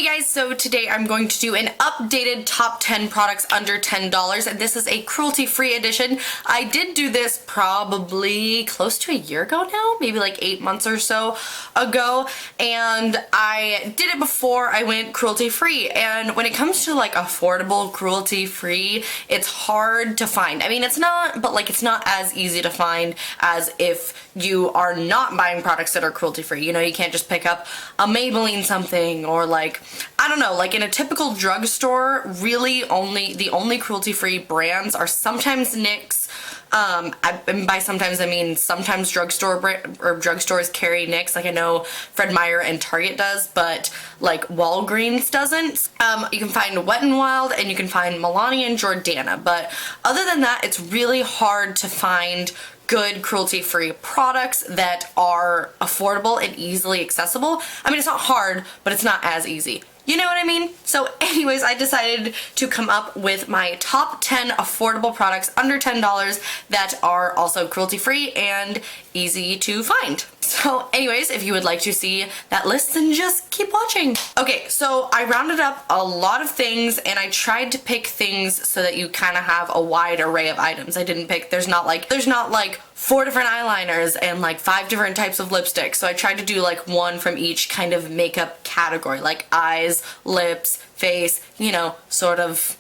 guys, so today I'm going to do an updated top 10 products under $10, and this is a cruelty-free edition. I did do this probably close to a year ago now, maybe like 8 months or so ago, and I did it before I went cruelty-free. And when it comes to like affordable cruelty-free, it's hard to find. I mean, it's not, but like it's not as easy to find as if you are not buying products that are cruelty-free. You know, you can't just pick up a Maybelline something, or like, I don't know, like in a typical drugstore, really the only cruelty-free brands are sometimes Nyx, and by sometimes I mean sometimes drugstores carry Nyx, like I know Fred Meyer and Target does, but like Walgreens doesn't. You can find Wet n Wild and you can find Milani and Jordana, but other than that, it's really hard to find good cruelty-free products that are affordable and easily accessible. I mean, it's not hard, but it's not as easy. You know what I mean? So anyways, I decided to come up with my top 10 affordable products under $10 that are also cruelty-free and easy to find. So anyways, if you would like to see that list, then just keep watching. Okay, so I rounded up a lot of things and I tried to pick things so that you kind of have a wide array of items. I didn't pick, there's not like 4 different eyeliners and like 5 different types of lipsticks. So I tried to do like one from each kind of makeup category, like eyes, lips, face, you know, sort of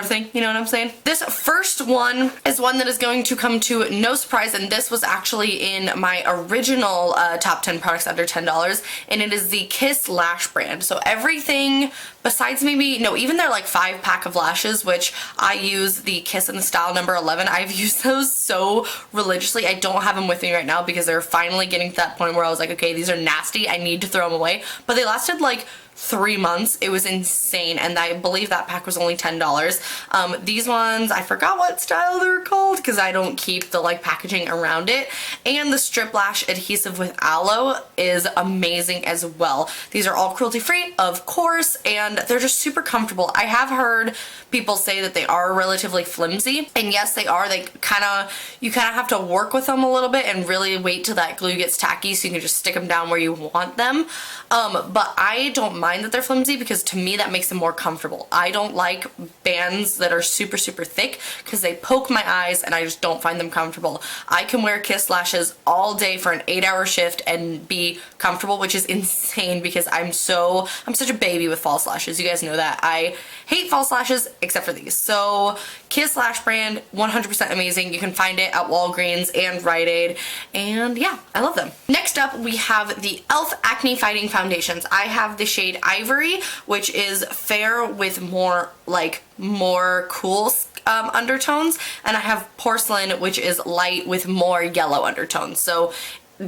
thing, you know what I'm saying? This first one is one that is going to come to no surprise, and this was actually in my original top 10 products under $10, and it is the Kiss Lash brand. So everything besides maybe, no, even their like 5-pack of lashes, which I use the Kiss in the style number 11. I've used those so religiously. I don't have them with me right now because they're finally getting to that point where I was like, okay, these are nasty, I need to throw them away. But they lasted like 3 months. It was insane, and I believe that pack was only $10. These ones, I forgot what style they're called because I don't keep the like packaging around it. And the Strip Lash Adhesive with Aloe is amazing as well. These are all cruelty-free, of course, and they're just super comfortable. I have heard people say that they are relatively flimsy, and yes, they are. You kind of have to work with them a little bit and really wait till that glue gets tacky so you can just stick them down where you want them. But I don't mind that they're flimsy because to me that makes them more comfortable. I don't like bands that are super thick because they poke my eyes and I just don't find them comfortable. I can wear Kiss lashes all day for an 8-hour shift and be comfortable, which is insane because I'm such a baby with false lashes. You guys know that. I hate false lashes except for these. So Kiss Lash brand, 100% amazing. You can find it at Walgreens and Rite Aid, and yeah, I love them. Next up, we have the e.l.f. Acne Fighting Foundations. I have the shade Ivory, which is fair with more cool undertones, and I have Porcelain, which is light with more yellow undertones. So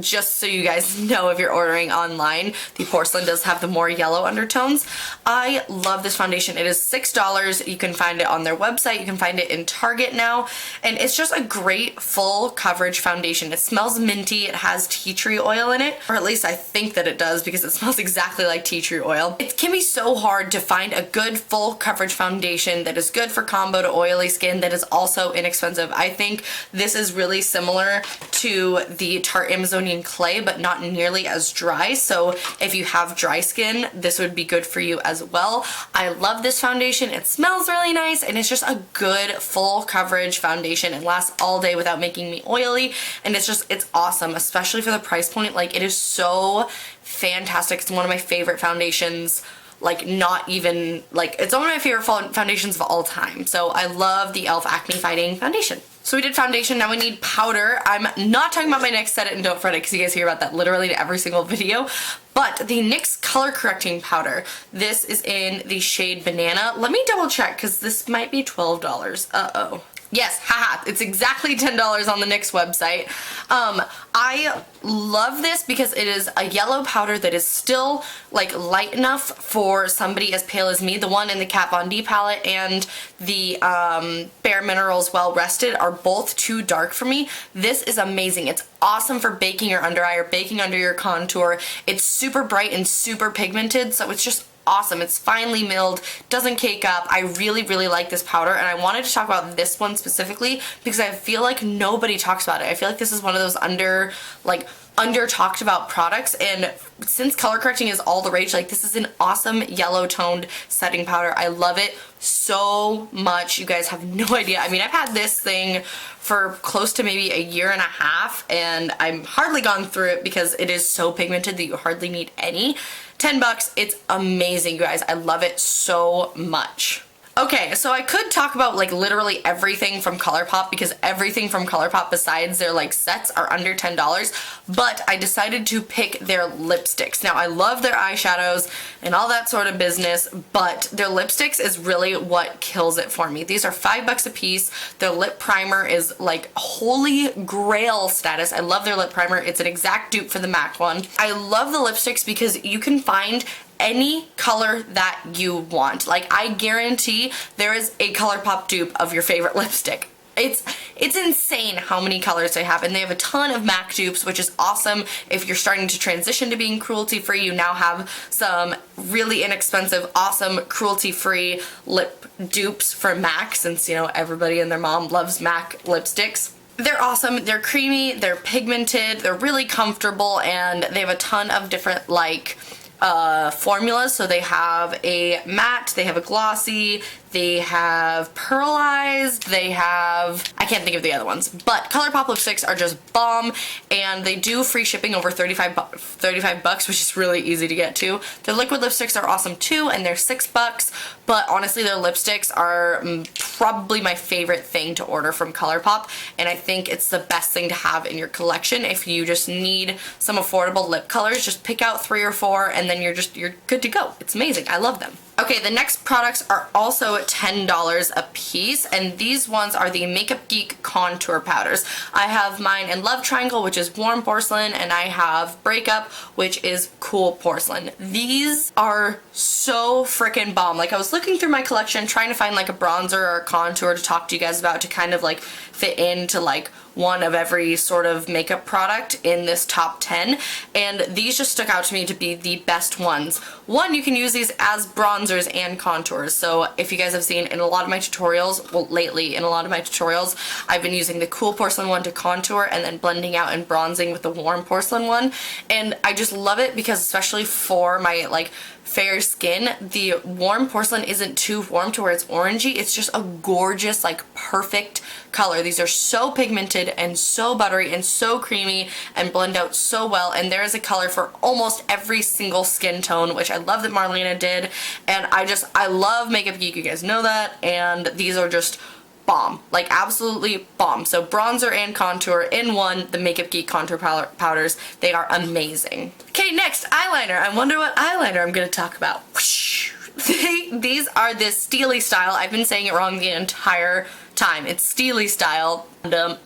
just so you guys know, if you're ordering online, the Porcelain does have the more yellow undertones. I love this foundation. It is $6. You can find it on their website. You can find it in Target now. And it's just a great full coverage foundation. It smells minty. It has tea tree oil in it. Or at least I think that it does because it smells exactly like tea tree oil. It can be so hard to find a good full coverage foundation that is good for combo to oily skin that is also inexpensive. I think this is really similar to the Tarte Amazonian Clay, but not nearly as dry. So if you have dry skin, this would be good for you as well. I love this foundation. It smells really nice, and it's just a good full coverage foundation. It lasts all day without making me oily, and it's awesome, especially for the price point. Like, it is so fantastic. It's one of my favorite foundations. Like, not even, like, it's one of my favorite foundations of all time. So I love the e.l.f. Acne Fighting Foundation. So we did foundation, now we need powder. I'm not talking about my NYX Set It and Don't Fret It because you guys hear about that literally in every single video. But the NYX Color Correcting Powder, this is in the shade Banana. Let me double check because this might be $12. Uh-oh. Yes, haha, it's exactly $10 on the NYX website. I love this because it is a yellow powder that is still like light enough for somebody as pale as me. The one in the Kat Von D palette and the Bare Minerals Well Rested are both too dark for me. This is amazing. It's awesome for baking your under eye or baking under your contour. It's super bright and super pigmented, so it's just awesome. It's finely milled, doesn't cake up. I really like this powder, and I wanted to talk about this one specifically because I feel like nobody talks about it. I feel like this is one of those under talked about products, and since color correcting is all the rage, like this is an awesome yellow toned setting powder. I love it so much. You guys have no idea. I mean, I've had this thing for close to maybe a year and a half, and I'm hardly gone through it because it is so pigmented that you hardly need any. 10 bucks, it's amazing, you guys. I love it so much. Okay, so I could talk about like literally everything from Colourpop, because everything from Colourpop besides their like sets are under $10, but I decided to pick their lipsticks. Now I love their eyeshadows and all that sort of business, but their lipsticks is really what kills it for me. These are $5 a piece. Their lip primer is like holy grail status. I love their lip primer. It's an exact dupe for the MAC one. I love the lipsticks because you can find any color that you want. Like, I guarantee there is a Colourpop dupe of your favorite lipstick. It's insane how many colors they have, and they have a ton of MAC dupes, which is awesome. If you're starting to transition to being cruelty-free, you now have some really inexpensive, awesome cruelty-free lip dupes for MAC, since, you know, everybody and their mom loves MAC lipsticks. They're awesome, they're creamy, they're pigmented, they're really comfortable, and they have a ton of different, like, formulas. So they have a matte, they have a glossy, they have pearlized, they have, I can't think of the other ones, but Colourpop lipsticks are just bomb, and they do free shipping over 35 bucks, which is really easy to get to. Their liquid lipsticks are awesome too, and they're $6, but honestly their lipsticks are probably my favorite thing to order from Colourpop, and I think it's the best thing to have in your collection. If you just need some affordable lip colors, just pick out 3 or 4 and then you're good to go. It's amazing. I love them. Okay, the next products are also $10 a piece, and these ones are the Makeup Geek contour powders. I have mine in Love Triangle, which is warm porcelain, and I have Breakup, which is cool porcelain. These are so freaking bomb. Like, I was looking through my collection trying to find like a bronzer or a contour to talk to you guys about to kind of like fit into like one of every sort of makeup product in this top 10, and these just stuck out to me to be the best ones. One, you can use these as bronzers and contours. So if you guys have seen in a lot of my tutorials, well, lately in a lot of my tutorials, I've been using the cool porcelain one to contour and then blending out and bronzing with the warm porcelain one, and I just love it because especially for my like fair skin, the warm porcelain isn't too warm to where it's orangey. It's just a gorgeous, like, perfect color. These are so pigmented and so buttery and so creamy and blend out so well, and there is a color for almost every single skin tone, which I love that Marlena did, and I love Makeup Geek, you guys know that, and these are just bomb, like absolutely bomb. So bronzer and contour in one, the Makeup Geek contour powders, they are amazing. Okay, next, eyeliner. I wonder what eyeliner I'm gonna talk about. These are this styli-style. I've been saying it wrong the entire time. It's styli-style.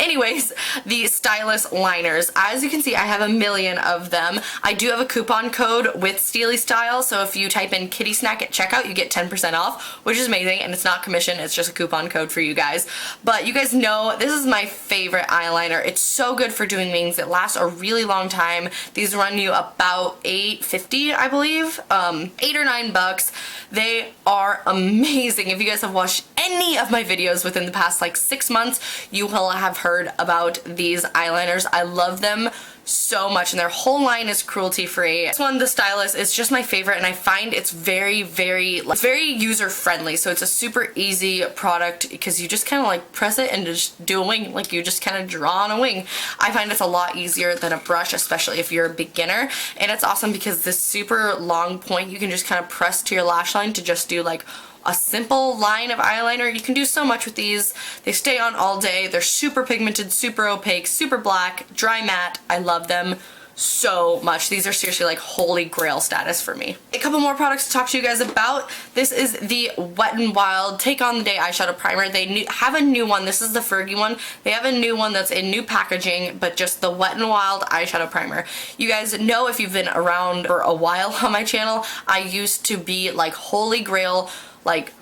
Anyways, the stylus liners. As you can see, I have a million of them. I do have a coupon code with styli-style, so if you type in kitty snack at checkout, you get 10% off, which is amazing, and it's not commission, it's just a coupon code for you guys. But you guys know this is my favorite eyeliner. It's so good for doing wings. It lasts a really long time. These run you about $8.50, I believe, $8 or $9. They are amazing. If you guys have watched any of my videos within the past like 6 months, you will have heard about these eyeliners. I love them so much, and their whole line is cruelty-free. This one, the Stylus, is just my favorite, and I find it's very user-friendly. So it's a super easy product because you just kind of like press it and just do a wing, like you just kind of draw on a wing. I find it's a lot easier than a brush, especially if you're a beginner, and it's awesome because this super long point you can just kind of press to your lash line to just do like a simple line of eyeliner. You can do so much with these. They stay on all day. They're super pigmented, super opaque, super black, dry matte. I love them so much. These are seriously like holy grail status for me. A couple more products to talk to you guys about. This is the Wet n Wild Take on the Day eyeshadow primer. They have a new one. This is the Fergie one. They have a new one that's in new packaging, but just the Wet n Wild eyeshadow primer. You guys know, if you've been around for a while on my channel, I used to be like holy grail, like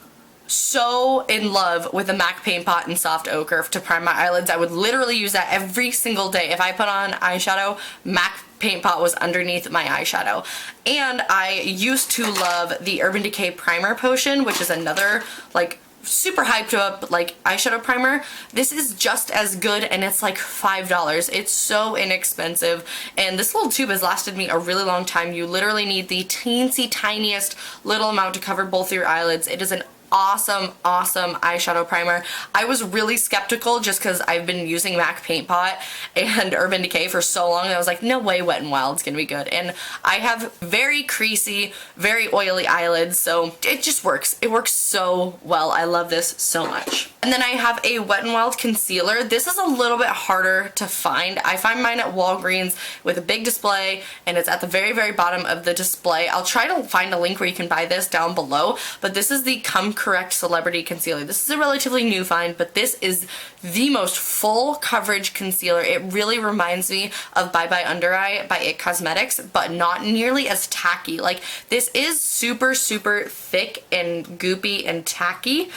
so in love with the MAC Paint Pot in Soft Ochre to prime my eyelids. I would literally use that every single day. If I put on eyeshadow, MAC Paint Pot was underneath my eyeshadow. And I used to love the Urban Decay Primer Potion, which is another like super hyped up like eyeshadow primer. This is just as good, and it's like $5. It's so inexpensive, and this little tube has lasted me a really long time. You literally need the teensy tiniest little amount to cover both your eyelids. It is an awesome eyeshadow primer. I was really skeptical just because I've been using MAC Paint Pot and Urban Decay for so long, and I was like, no way Wet n Wild's gonna be good. And I have very creasy, very oily eyelids, so it just works. It works so well. I love this so much. And then I have a Wet n Wild concealer. This is a little bit harder to find. I find mine at Walgreens with a big display, and it's at the very bottom of the display. I'll try to find a link where you can buy this down below, but this is the Correct Celebrity Concealer. This is a relatively new find, but this is the most full coverage concealer. It really reminds me of Bye Bye Under Eye by IT Cosmetics, but not nearly as tacky. Like, this is super thick and goopy and tacky,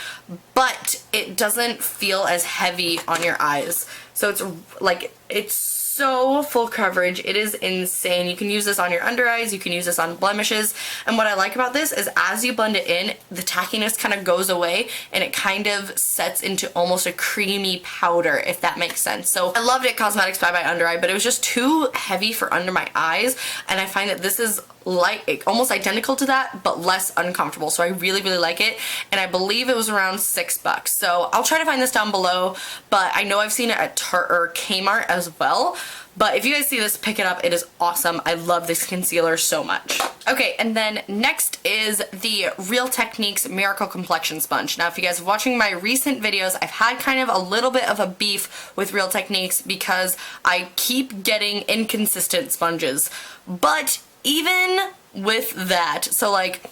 but it doesn't feel as heavy on your eyes. So it's like, it's so full coverage. It is insane. You can use this on your under eyes, you can use this on blemishes, and what I like about this is as you blend it in, the tackiness kind of goes away and it kind of sets into almost a creamy powder, if that makes sense. So I loved it, Cosmetics by Under Eye, but it was just too heavy for under my eyes, and I find that this is like almost identical to that but less uncomfortable, so I really like it, and I believe it was around $6. So I'll try to find this down below, but I know I've seen it at Kmart as well. But if you guys see this, pick it up. It is awesome. I love this concealer so much. Okay, and then next is the Real Techniques Miracle Complexion Sponge. Now, if you guys are watching my recent videos, I've had kind of a little bit of a beef with Real Techniques because I keep getting inconsistent sponges. But even with that, so like,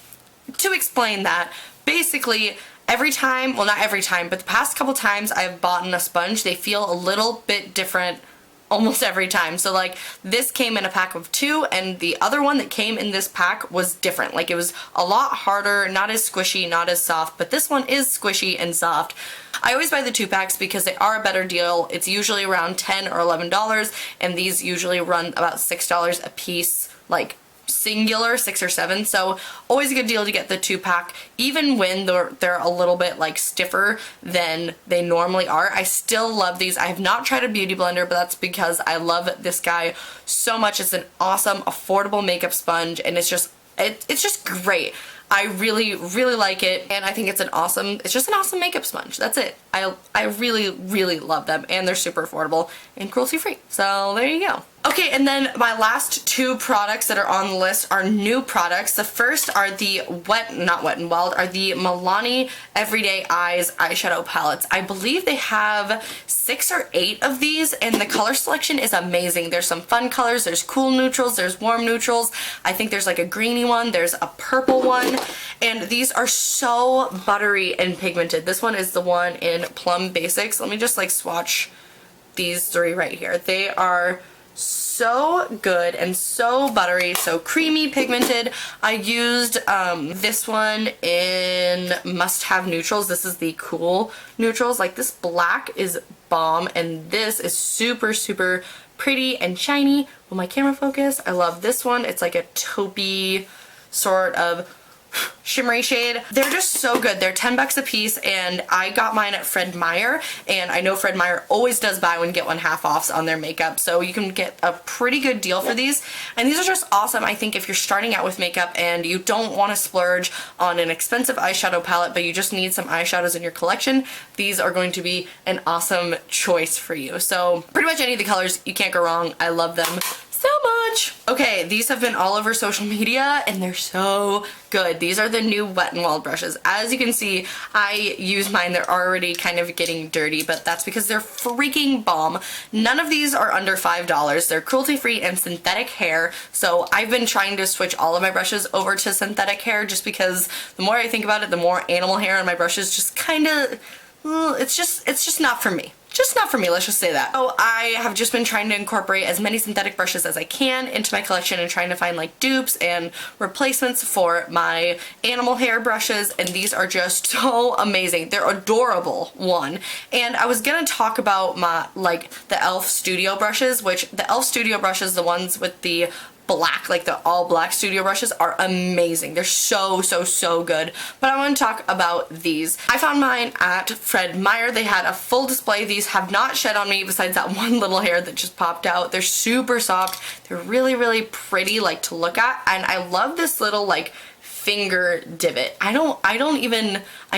to explain that, basically every time, well not every time, but the past couple times I've bought a sponge, they feel a little bit different almost every time. So like, this came in a pack of 2, and the other one that came in this pack was different. Like, it was a lot harder, not as squishy, not as soft, but this one is squishy and soft. I always buy the 2 packs because they are a better deal. It's usually around $10 or $11, and these usually run about $6 a piece, like singular, 6 or 7, so always a good deal to get the 2-pack. Even when they're a little bit like stiffer than they normally are, I still love these. I have not tried a beauty blender, but that's because I love this guy so much. It's an awesome, affordable makeup sponge, and it's just great. I really like it, and I think it's just an awesome makeup sponge. That's it. I really love them, and they're super affordable and cruelty-free. So there you go. Okay, and then my last 2 products that are on the list are new products. The first are the not Wet n Wild, are the Milani Everyday Eyes eyeshadow palettes. I believe they have 6 or 8 of these, and the color selection is amazing. There's some fun colors, there's cool neutrals, there's warm neutrals. I think there's like a greeny one, there's a purple one, and these are so buttery and pigmented. This one is the one in Plum Basics. Let me just like swatch these 3 right here. They are so good and so buttery, so creamy, pigmented. I used this one in Must Have Neutrals. This is the cool neutrals. Like, this black is bomb, and this is super pretty and shiny. Will my camera focus? I love this one. It's like a taupey sort of shimmery shade. They're just so good. They're $10 a piece, and I got mine at Fred Meyer, and I know Fred Meyer always does buy one get one half offs on their makeup, so you can get a pretty good deal for these. And these are just awesome. I think if you're starting out with makeup and you don't want to splurge on an expensive eyeshadow palette, but you just need some eyeshadows in your collection, these are going to be an awesome choice for you. So pretty much any of the colors, you can't go wrong. I love them so much. Okay, these have been all over social media, and they're so good. These are the new Wet n Wild brushes. As you can see, I use mine. They're already kind of getting dirty, but that's because they're freaking bomb. None of these are under $5. They're cruelty-free and synthetic hair, so I've been trying to switch all of my brushes over to synthetic hair just because the more I think about it, the more animal hair on my brushes just kind of, it's just not for me. Just not for me, let's just say that. So I have just been trying to incorporate as many synthetic brushes as I can into my collection and trying to find like dupes and replacements for my animal hair brushes, and these are just so amazing. They're adorable, one. And I was gonna talk about my, like, the e.l.f. Studio brushes, which the e.l.f. Studio brushes, the ones with the black, like the all black studio brushes are amazing. They're so good. But I want to talk about these. I found mine at Fred Meyer. They had a full display. These have not shed on me besides that one little hair that just popped out. They're super soft. They're really pretty like to look at, and I love this little like finger divot. I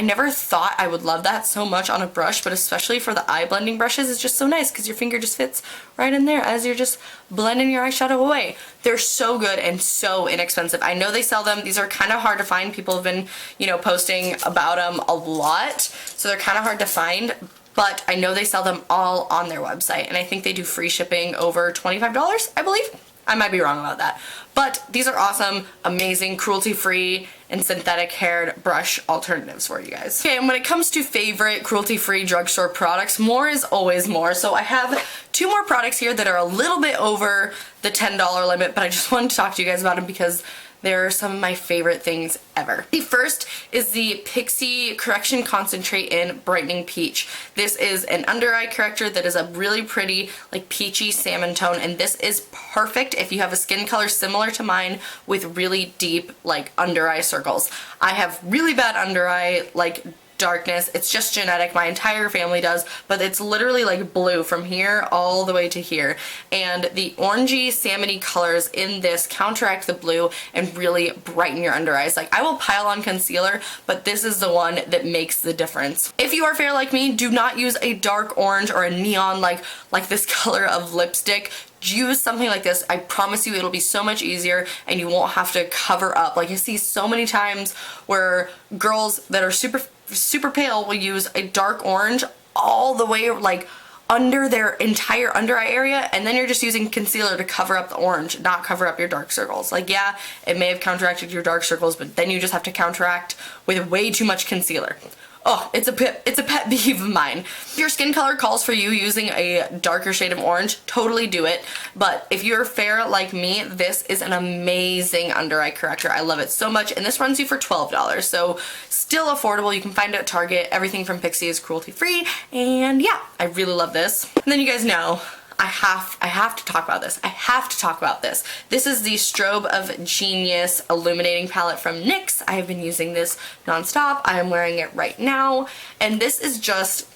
never thought I would love that so much on a brush, but especially for the eye blending brushes, it's just so nice because your finger just fits right in there as you're just blending your eyeshadow away. They're so good and so inexpensive. I know they sell them. These are kind of hard to find. People have been, you know, posting about them a lot, so they're kind of hard to find, but I know they sell them all on their website, and I think they do free shipping over $25, I believe. I might be wrong about that. But these are awesome, amazing, cruelty-free and synthetic haired brush alternatives for you guys. Okay, and when it comes to favorite cruelty-free drugstore products, more is always more. So I have 2 more products here that are a little bit over the $10 limit, but I just wanted to talk to you guys about them because they're some of my favorite things ever. The first is the Pixi Correction Concentrate in Brightening Peach. This is an under eye corrector that is a really pretty like peachy salmon tone, and this is perfect if you have a skin color similar to mine with really deep like under eye circles. I have really bad under eye like darkness. It's just genetic. My entire family does, but it's literally like blue from here all the way to here. And the orangey salmony colors in this counteract the blue and really brighten your under eyes. Like I will pile on concealer, but this is the one that makes the difference. If you are fair like me, do not use a dark orange or a neon like this color of lipstick. Use something like this. I promise you it'll be so much easier and you won't have to cover up. Like I see so many times where girls that are super pale will use a dark orange all the way like under their entire under eye area, and then you're just using concealer to cover up the orange, not cover up your dark circles. Like yeah, it may have counteracted your dark circles, but then you just have to counteract with way too much concealer. Oh, it's a pet peeve of mine. If your skin color calls for you using a darker shade of orange, totally do it. But if you're fair like me, this is an amazing under eye corrector. I love it so much, and this runs you for $12, so still affordable. You can find it at Target. Everything from Pixi is cruelty free, and yeah, I really love this. And then you guys know, I have to talk about this. I have to talk about this. This is the Strobe of Genius Illuminating palette from NYX. I have been using this nonstop. I am wearing it right now, and this is just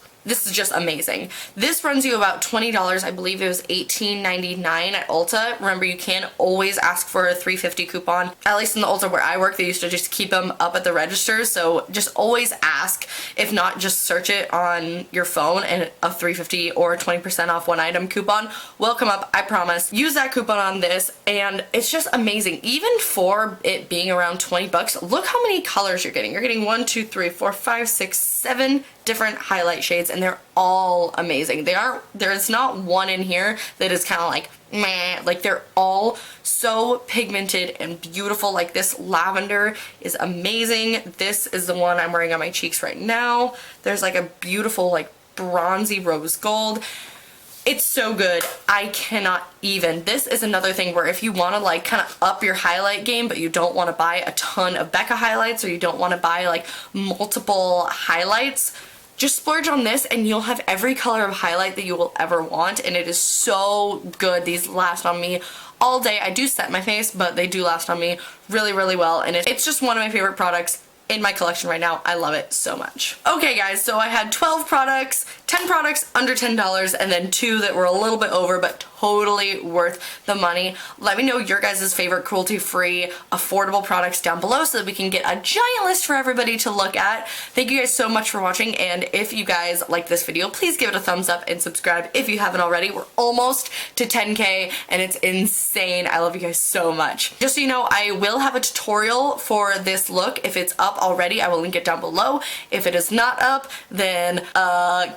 amazing. This runs you about $20. I believe it was $18.99 at Ulta. Remember, you can always ask for a $3.50 coupon. At least in the Ulta where I work, they used to just keep them up at the registers, so just always ask. If not, just search it on your phone and a $3.50 or 20% off one item coupon will come up, I promise. Use that coupon on this, and it's just amazing. Even for it being around 20 bucks, look how many colors you're getting. You're getting 1, 2, 3, 4, 5, 6, 7 different highlight shades, and they're all amazing. There's not one in here that is kind of like meh. Like they're all so pigmented and beautiful. Like this lavender is amazing. This is the one I'm wearing on my cheeks right now. There's like a beautiful like bronzy rose gold. It's so good. I cannot even. This is another thing where if you want to like kind of up your highlight game, but you don't want to buy a ton of Becca highlights, or you don't want to buy like multiple highlights, just splurge on this and you'll have every color of highlight that you will ever want, and it is so good. These last on me all day. I do set my face, but they do last on me really well, and it's just one of my favorite products in my collection right now. I love it so much. Okay guys, so I had 12 products, 10 products under $10, and then 2 that were a little bit over but totally worth the money. Let me know your guys' favorite cruelty-free, affordable products down below so that we can get a giant list for everybody to look at. Thank you guys so much for watching, and if you guys like this video, please give it a thumbs up and subscribe if you haven't already. We're almost to 10K and it's insane. I love you guys so much. Just so you know, I will have a tutorial for this look. If it's up already, I will link it down below. If it is not up, then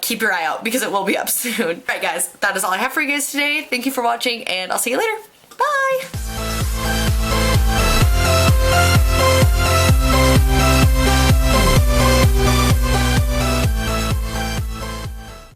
keep your eye out because it will be up soon. Alright guys, that is all I have for you guys today. Thank you for watching, and I'll see you later.